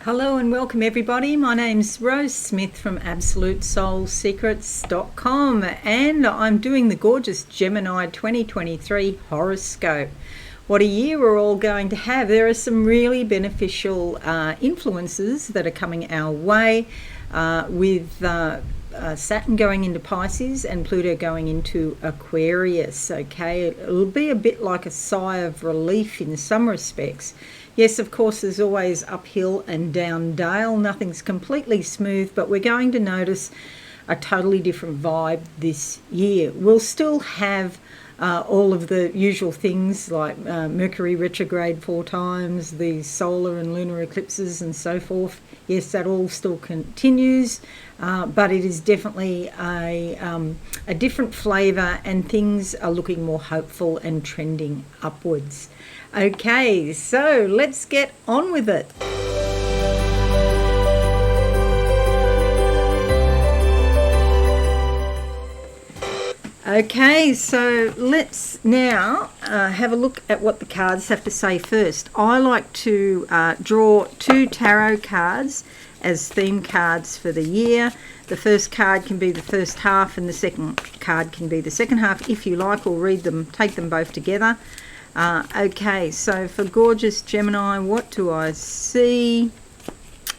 Hello and welcome everybody. My name's Rose Smith from AbsoluteSoulSecrets.com and I'm doing the gorgeous Gemini 2023 horoscope. What a year we're all going to have. There are some really beneficial influences that are coming our way with Saturn going into Pisces and Pluto going into Aquarius. Okay, it'll be a bit like a sigh of relief in some respects. Yes, of course, there's always uphill and down dale. Nothing's completely smooth, but we're going to notice a totally different vibe this year. We'll still have all of the usual things like Mercury retrograde 4 times, the solar and lunar eclipses and so forth. Yes, that all still continues, but it is definitely a different flavour and things are looking more hopeful and trending upwards. Okay, so let's get on with it. Okay, so let's now have a look at what the cards have to say first. I like to draw 2 tarot cards as theme cards for the year. The first card can be the first half and the second card can be the second half if you like, or read them, take them both together. Okay, so for gorgeous Gemini, what do I see?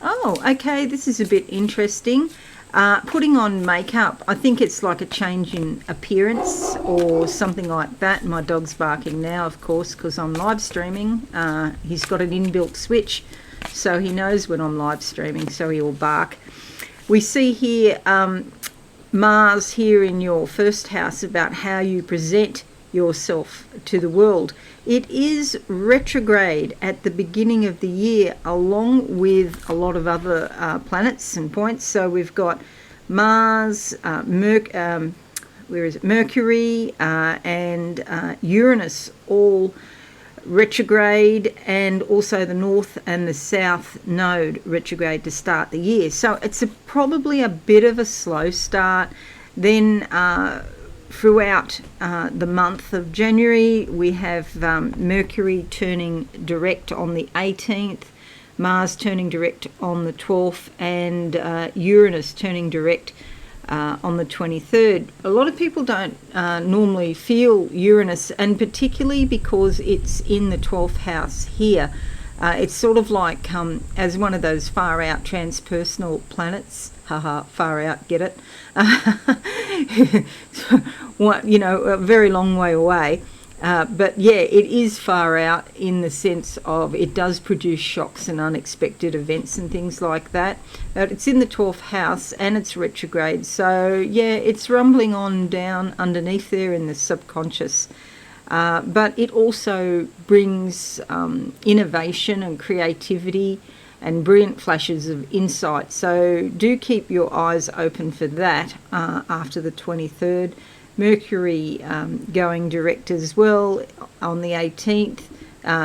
Oh, okay, this is a bit interesting. Putting on makeup, I think it's like a change in appearance or something like that. My dog's barking now, of course, because I'm live streaming. He's got an inbuilt switch, so he knows when I'm live streaming, so he will bark. We see here Mars here in your first house about how you present yourself to the world. It is retrograde at the beginning of the year, along with a lot of other planets and points. So we've got Mars, Mercury and Uranus all retrograde, and also the North and the South node retrograde to start the year. So it's probably a bit of a slow start. Then throughout the month of January, we have Mercury turning direct on the 18th, Mars turning direct on the 12th, and Uranus turning direct on the 23rd. A lot of people don't normally feel Uranus, and particularly because it's in the 12th house here. It's sort of like as one of those far out transpersonal planets. Haha, far out, get it? You know, a very long way away. But yeah, it is far out in the sense of it does produce shocks and unexpected events and things like that. But it's in the 12th house and it's retrograde. So yeah, it's rumbling on down underneath there in the subconscious. But it also brings innovation and creativity and brilliant flashes of insight. So do keep your eyes open for that after the 23rd. Mercury going direct as well on the 18th.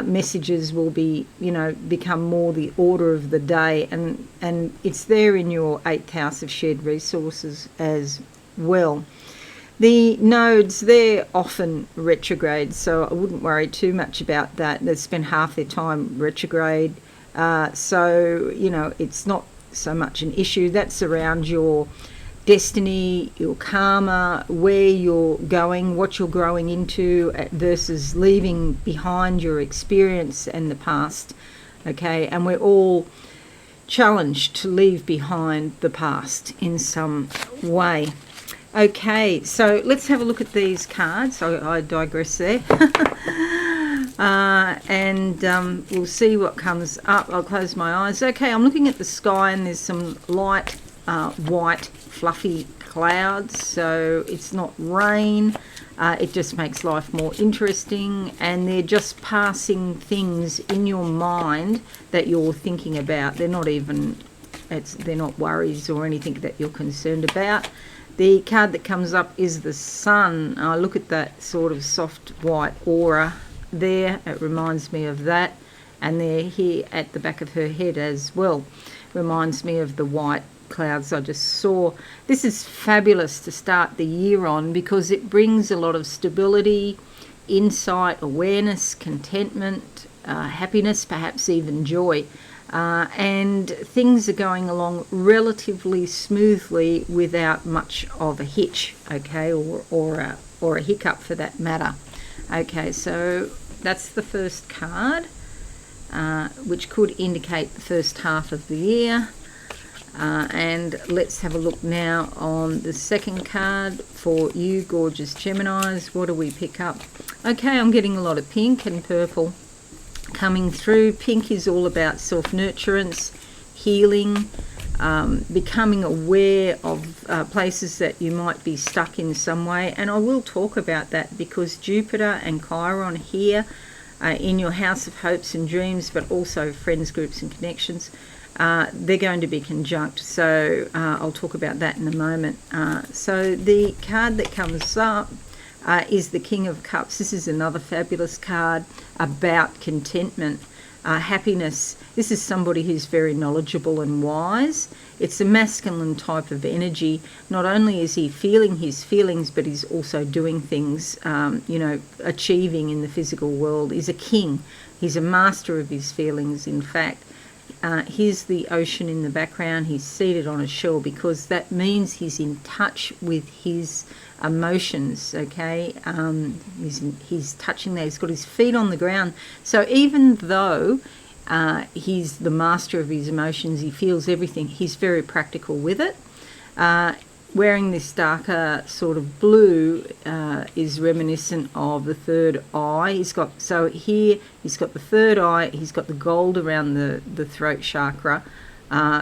Messages will be, become more the order of the day, and it's there in your 8th house of shared resources as well. The nodes, they're often retrograde, so I wouldn't worry too much about that. They spend half their time retrograde. So, it's not so much an issue. That's around your destiny, your karma, where you're going, what you're growing into versus leaving behind your experience and the past. Okay, and we're all challenged to leave behind the past in some way. Okay, so let's have a look at these cards. I digress there. And we'll see what comes up. I'll close my eyes. Okay, I'm looking at the sky and there's some light white fluffy clouds, so it's not rain. It just makes life more interesting, and they're just passing things in your mind that you're thinking about. They're not worries or anything that you're concerned about. The card that comes up is the sun. Look at that sort of soft white aura there. It reminds me of that, and they're here at the back of her head as well. Reminds me of the white clouds I just saw. This is fabulous to start the year on because it brings a lot of stability, insight, awareness, contentment, happiness, perhaps even joy. and things are going along relatively smoothly without much of a hitch, okay, or a hiccup for that matter. Okay, so that's the first card, which could indicate the first half of the year. And let's have a look now on the second card for you gorgeous Geminis. What do we pick up? Okay, I'm getting a lot of pink and purple coming through. Pink is all about self-nurturance, healing, becoming aware of places that you might be stuck in some way. And I will talk about that because Jupiter and Chiron here in your house of hopes and dreams, but also friends, groups and connections, they're going to be conjunct. So I'll talk about that in a moment. So the card that comes up is the King of Cups. This is another fabulous card about contentment, happiness. This is somebody who's very knowledgeable and wise. It's a masculine type of energy. Not only is he feeling his feelings, but he's also doing things, achieving in the physical world. He's a king. He's a master of his feelings, in fact. Here's the ocean in the background. He's seated on a shore because that means he's in touch with his emotions, okay? He's touching there. He's got his feet on the ground. So even though he's the master of his emotions, he feels everything, he's very practical with it. Wearing this darker sort of blue is reminiscent of the third eye. He's got the third eye, he's got the gold around the throat chakra.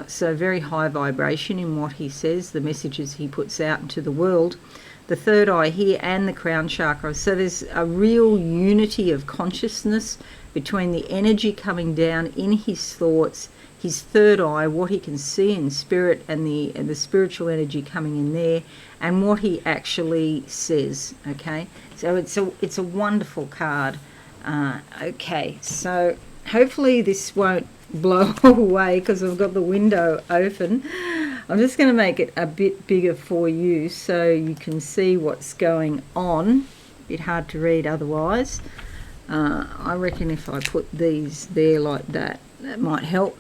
So very high vibration in what he says, the messages he puts out into the world. The third eye here and the crown chakra. So there's a real unity of consciousness between the energy coming down in his thoughts, his third eye, what he can see in spirit, and the spiritual energy coming in there, and what he actually says. Okay, so it's a wonderful card. Okay, so hopefully this won't blow away because I've got the window open. I'm just going to make it a bit bigger for you so you can see what's going on. A bit hard to read otherwise. I reckon if I put these there like that, that might help.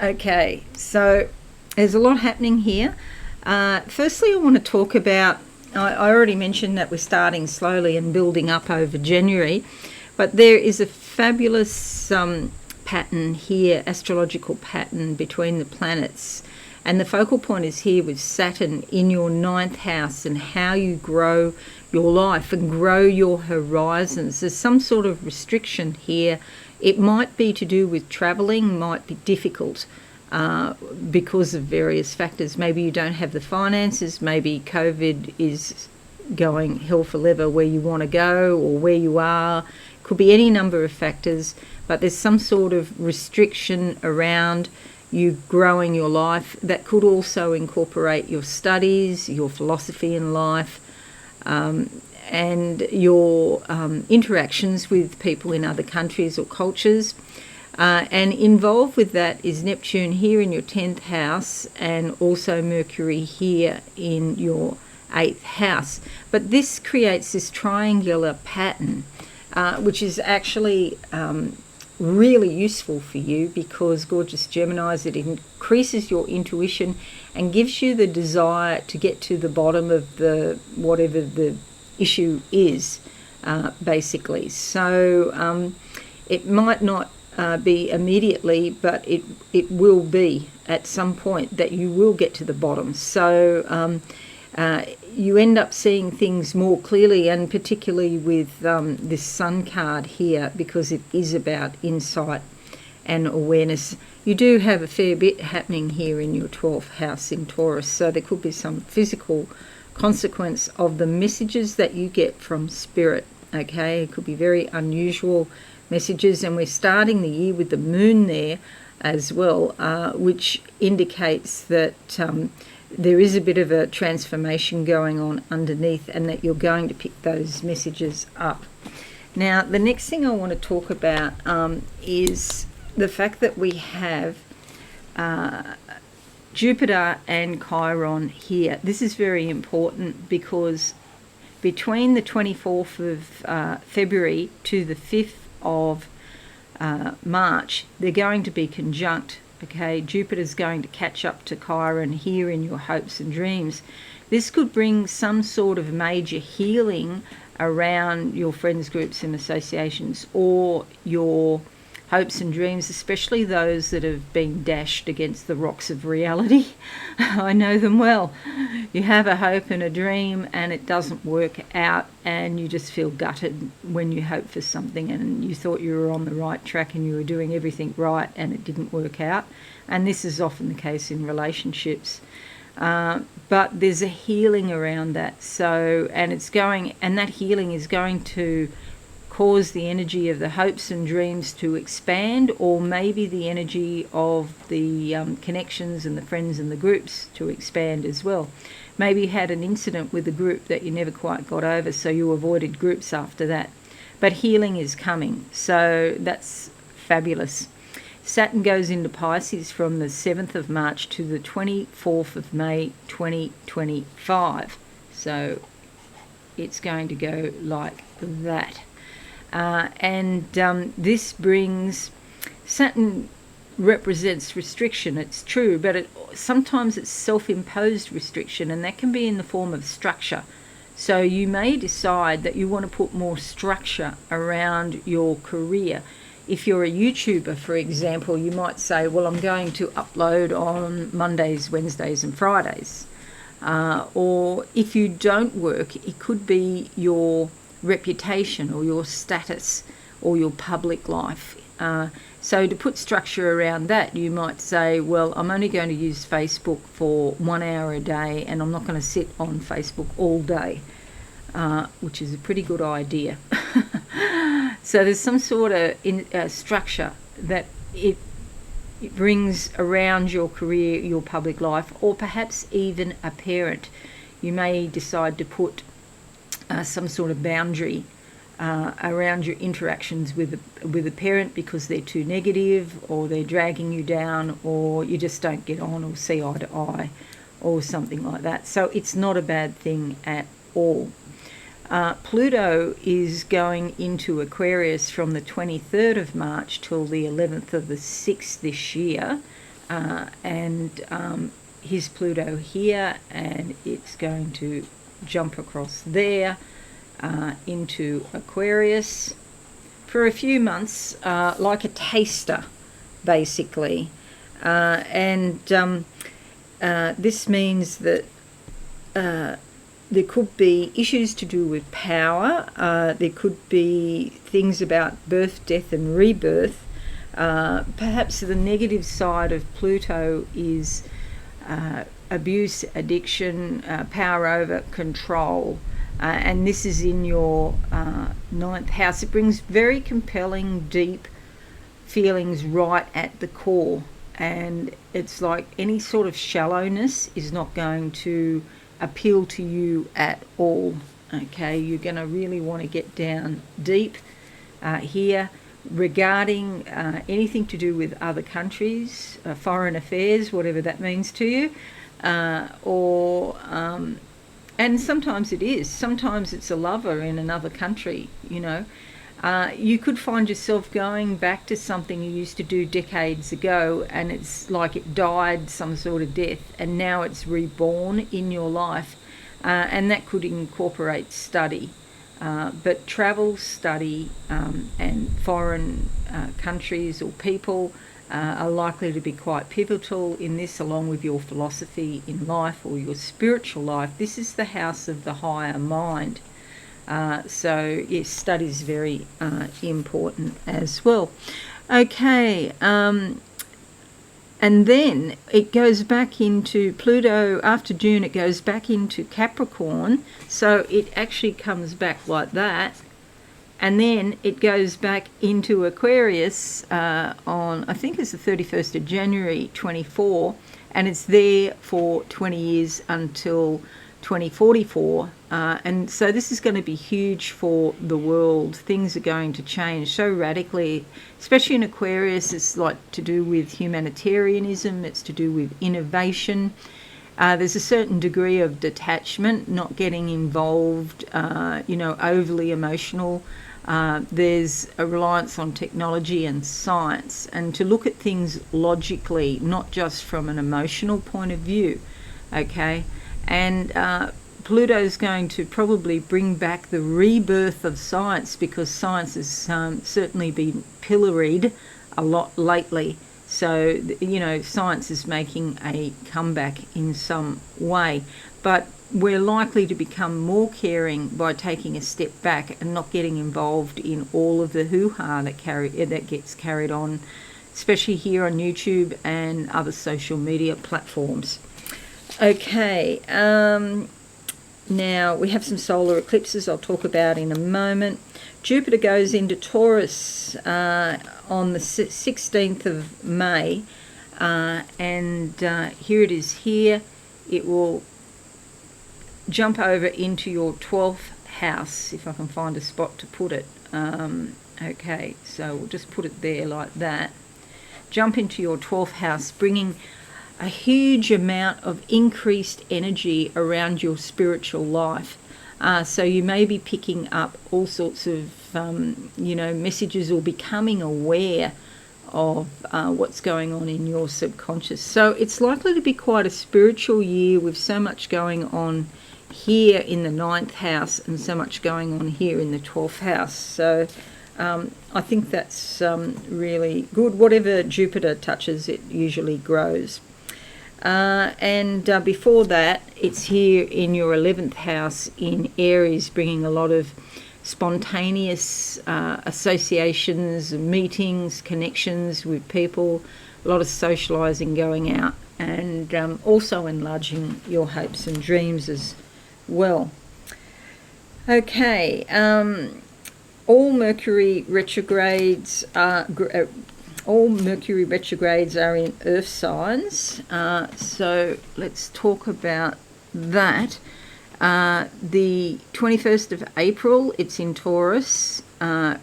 Okay, so there's a lot happening here. Firstly, I want to talk about, I already mentioned that we're starting slowly and building up over January, but there is a fabulous pattern here, astrological pattern between the planets. And the focal point is here with Saturn in your 9th house and how you grow your life and grow your horizons. There's some sort of restriction here. It might be to do with travelling, might be difficult because of various factors. Maybe you don't have the finances, maybe COVID is going hell for leather where you want to go or where you are. Could be any number of factors, but there's some sort of restriction around you growing your life that could also incorporate your studies, your philosophy in life, and your interactions with people in other countries or cultures. And involved with that is Neptune here in your 10th house and also Mercury here in your 8th house. But this creates this triangular pattern, which is actually really useful for you because, gorgeous Geminis, it increases your intuition and gives you the desire to get to the bottom of whatever the issue is, basically. So it might not be immediately, but it will be at some point that you will get to the bottom. So you end up seeing things more clearly, and particularly with this Sun card here, because it is about insight and awareness. You do have a fair bit happening here in your 12th house in Taurus, so there could be some physical consequence of the messages that you get from spirit. Okay, it could be very unusual messages, and we're starting the year with the moon there as well, which indicates that there is a bit of a transformation going on underneath and that you're going to pick those messages up. Now, the next thing I want to talk about is the fact that we have Jupiter and Chiron here. This is very important because between the 24th of February to the 5th of March, they're going to be conjunct. Okay, Jupiter's going to catch up to Chiron here in your hopes and dreams. This could bring some sort of major healing around your friends groups and associations, or your hopes and dreams, especially those that have been dashed against the rocks of reality. I know them well. You have a hope and a dream and it doesn't work out, and you just feel gutted when you hope for something and you thought you were on the right track and you were doing everything right and it didn't work out. And this is often the case in relationships. But there's a healing around that. And that healing is going to cause the energy of the hopes and dreams to expand, or maybe the energy of the connections and the friends and the groups to expand as well. Maybe you had an incident with a group that you never quite got over, so you avoided groups after that. But healing is coming, so that's fabulous. Saturn goes into Pisces from the 7th of March to the 24th of May 2025. So it's going to go like that. This brings, Saturn represents restriction, it's true, but sometimes it's self-imposed restriction, and that can be in the form of structure. So you may decide that you want to put more structure around your career. If you're a YouTuber, for example, you might say, well, I'm going to upload on Mondays, Wednesdays and Fridays. Or if you don't work, it could be your reputation or your status or your public life. So to put structure around that, you might say, well, I'm only going to use Facebook for 1 hour a day and I'm not going to sit on Facebook all day, which is a pretty good idea. So there's some sort of structure that it brings around your career, your public life, or perhaps even a parent. You may decide to put some sort of boundary around your interactions with a parent because they're too negative, or they're dragging you down, or you just don't get on or see eye to eye or something like that. So it's not a bad thing at all. Pluto is going into Aquarius from the 23rd of March till the 11th of the 6th this year, and here's Pluto here, and it's going to jump across there into Aquarius for a few months, like a taster, basically. This means that there could be issues to do with power. There could be things about birth, death and rebirth. Perhaps the negative side of Pluto is abuse, addiction, power over, control. And this is in your 9th house. It brings very compelling, deep feelings right at the core. And it's like any sort of shallowness is not going to appeal to you at all. Okay, you're going to really want to get down deep here regarding anything to do with other countries, foreign affairs, whatever that means to you, and sometimes it is. Sometimes it's a lover in another country, you know. You could find yourself going back to something you used to do decades ago, and it's like it died some sort of death, and now it's reborn in your life, and that could incorporate study. But travel, study, and foreign countries or people are likely to be quite pivotal in this, along with your philosophy in life or your spiritual life. This is the house of the higher mind. So yes, study is very important as well. Okay, and then it goes back into Pluto after June. It goes back into Capricorn, so it actually comes back like that, and then it goes back into Aquarius on, I think it's the 31st of January 24, and it's there for 20 years until 2044, and so this is going to be huge for the world. Things are going to change so radically, especially in Aquarius. It's like to do with humanitarianism, it's to do with innovation. There's a certain degree of detachment, not getting involved, overly emotional There's a reliance on technology and science, and to look at things logically, not just from an emotional point of view, okay? And Pluto's going to probably bring back the rebirth of science, because science has certainly been pilloried a lot lately. So, you know, science is making a comeback in some way. But we're likely to become more caring by taking a step back and not getting involved in all of the hoo-ha that gets carried on, especially here on YouTube and other social media platforms. Okay, now we have some solar eclipses I'll talk about in a moment. Jupiter goes into Taurus on the 16th of May, and here it is here. It will jump over into your 12th house, if I can find a spot to put it. Okay, so we'll just put it there like that. Jump into your 12th house, bringing a huge amount of increased energy around your spiritual life. So you may be picking up all sorts of, messages, or becoming aware of what's going on in your subconscious. So it's likely to be quite a spiritual year, with so much going on here in the 9th house and so much going on here in the 12th house. So I think that's really good. Whatever Jupiter touches, it usually grows. And before that, it's here in your 11th house in Aries, bringing a lot of spontaneous associations, meetings, connections with people, a lot of socialising going out, and also enlarging your hopes and dreams as well. Okay, all Mercury retrogrades are in earth signs, so let's talk about that. The 21st of April, it's in Taurus, and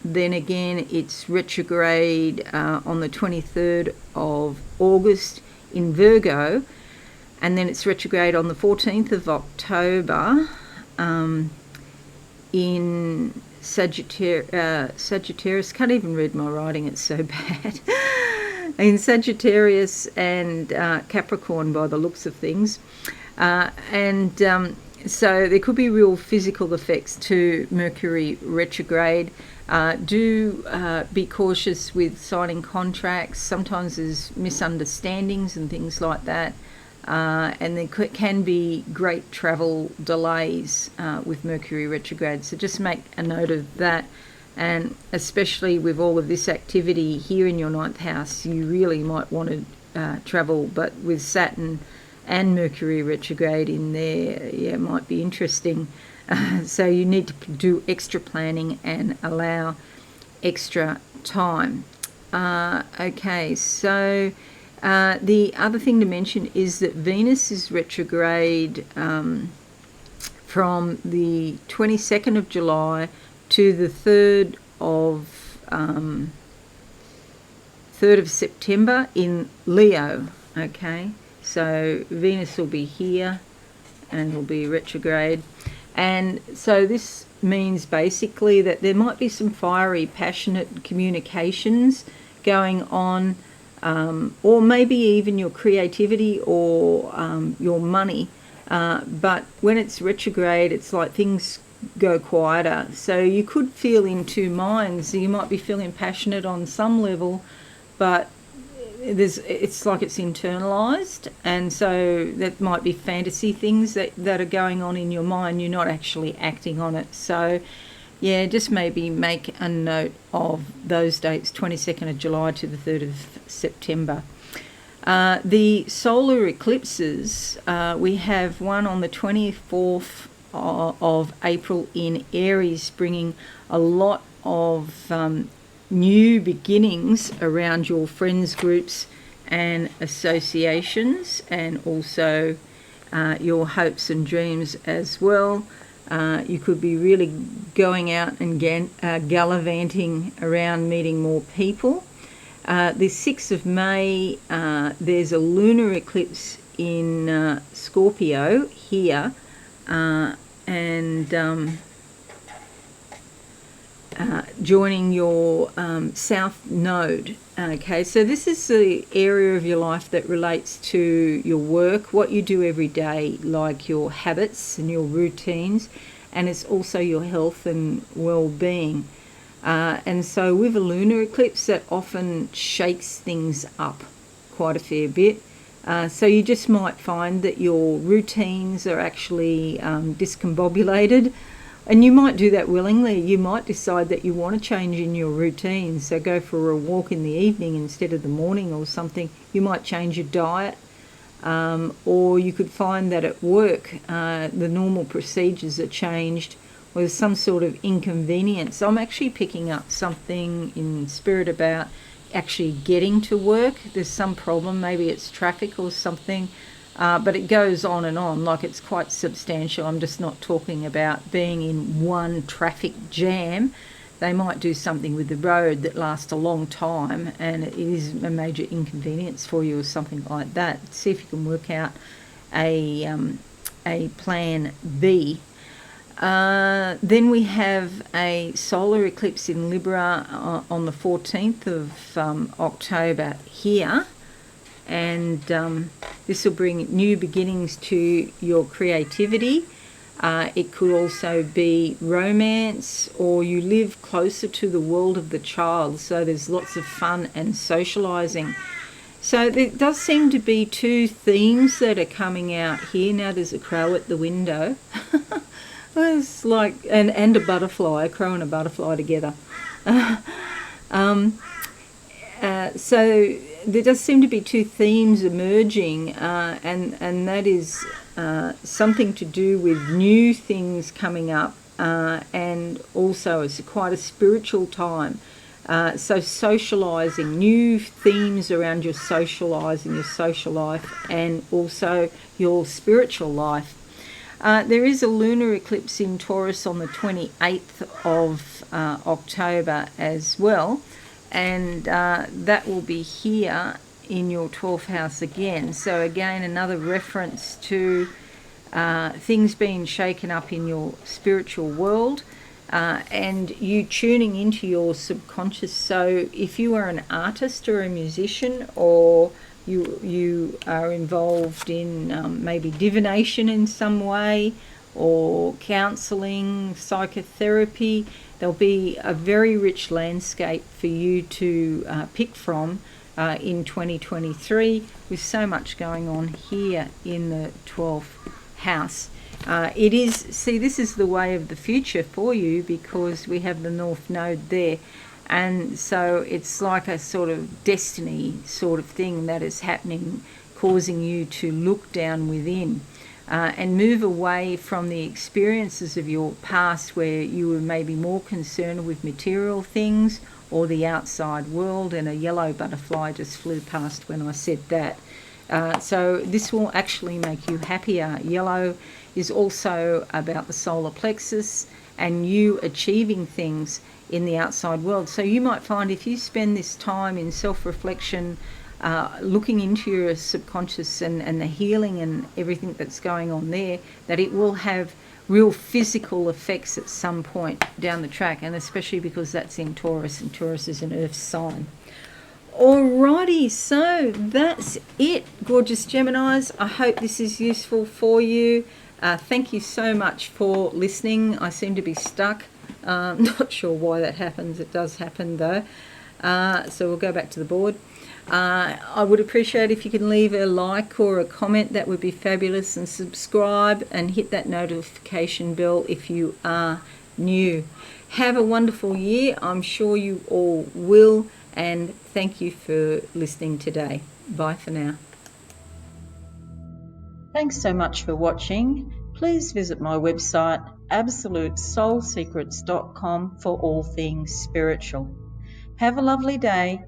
then again it's retrograde on the 23rd of August in Virgo, and then it's retrograde on the 14th of October in Sagittarius. Can't even read my writing, it's so bad. In Sagittarius and Capricorn by the looks of things. So there could be real physical effects to Mercury retrograde. Do be cautious with signing contracts. Sometimes there's misunderstandings and things like that. And there can be great travel delays with Mercury retrograde. So just make a note of that. And especially with all of this activity here in your 9th house, you really might want to travel. But with Saturn and Mercury retrograde in there, yeah, it might be interesting. So you need to do extra planning and allow extra time. Okay, so the other thing to mention is that Venus is retrograde from the 22nd of July to the 3rd of September in Leo. Okay, so Venus will be here and will be retrograde. And so this means basically that there might be some fiery, passionate communications going on, or maybe even your creativity or your money. But when it's retrograde, it's like things go quieter. So you could feel in two minds. You might be feeling passionate on some level, but it's like it's internalized, and so that might be fantasy things that are going on in your mind. You're not actually acting on it. So yeah, just maybe make a note of those dates, 22nd of July to the 3rd of September. The solar eclipses, we have one on the 24th of April in Aries, bringing a lot of new beginnings around your friends groups and associations, and also your hopes and dreams as well. You could be really going out and gallivanting around, meeting more people. The 6th of May, there's a lunar eclipse in Scorpio here, and joining your south node. Okay, so this is the area of your life that relates to your work, what you do every day, like your habits and your routines, and it's also your health and well-being. And so with a lunar eclipse, that often shakes things up quite a fair bit. So you just might find that your routines are actually discombobulated, and you might do that willingly. You might decide that you want to change in your routine, so go for a walk in the evening instead of the morning or something. You might change your diet, or you could find that at work the normal procedures are changed with some sort of inconvenience. I'm actually picking up something in spirit about actually getting to work. There's some problem, maybe it's traffic or something, but it goes on, like it's quite substantial. I'm just not talking about being in one traffic jam. They might do something with the road that lasts a long time and it is a major inconvenience for you or something like that. See if you can work out a plan B. Then we have a solar eclipse in Libra on the 14th of October here, and this will bring new beginnings to your creativity. It could also be romance, or you live closer to the world of the child, so there's lots of fun and socialising. So there does seem to be two themes that are coming out here. Now there's a crow at the window. It's like, and a butterfly, a crow and a butterfly together. So there does seem to be two themes emerging, and that is something to do with new things coming up, and also it's quite a spiritual time. So socialising, new themes around your socialising, your social life, and also your spiritual life. There is a lunar eclipse in Taurus on the 28th of October as well, and that will be here in your 12th house again. So again, another reference to things being shaken up in your spiritual world, and you tuning into your subconscious. So if you are an artist or a musician, or you are involved in maybe divination in some way, or counselling, psychotherapy, there'll be a very rich landscape for you to pick from in 2023, with so much going on here in the 12th house. It is, see, this is the way of the future for you, because we have the North Node there. And so it's like a sort of destiny sort of thing that is happening, causing you to look down within and move away from the experiences of your past, where you were maybe more concerned with material things or the outside world. And a yellow butterfly just flew past when I said that. So this will actually make you happier. Yellow is also about the solar plexus and you achieving things in the outside world. So you might find, if you spend this time in self-reflection, looking into your subconscious and the healing and everything that's going on there, that it will have real physical effects at some point down the track, and especially because that's in Taurus, and Taurus is an earth sign. Alrighty, so that's it, gorgeous Geminis. I hope this is useful for you. Thank you so much for listening. I seem to be stuck. Not sure why that happens. It does happen though. So we'll go back to the board. I would appreciate if you can leave a like or a comment. That would be fabulous. And subscribe and hit that notification bell if you are new. Have a wonderful year. I'm sure you all will. And thank you for listening today. Bye for now. Thanks so much for watching. Please visit my website absolutesoulsecrets.com for all things spiritual. Have a lovely day.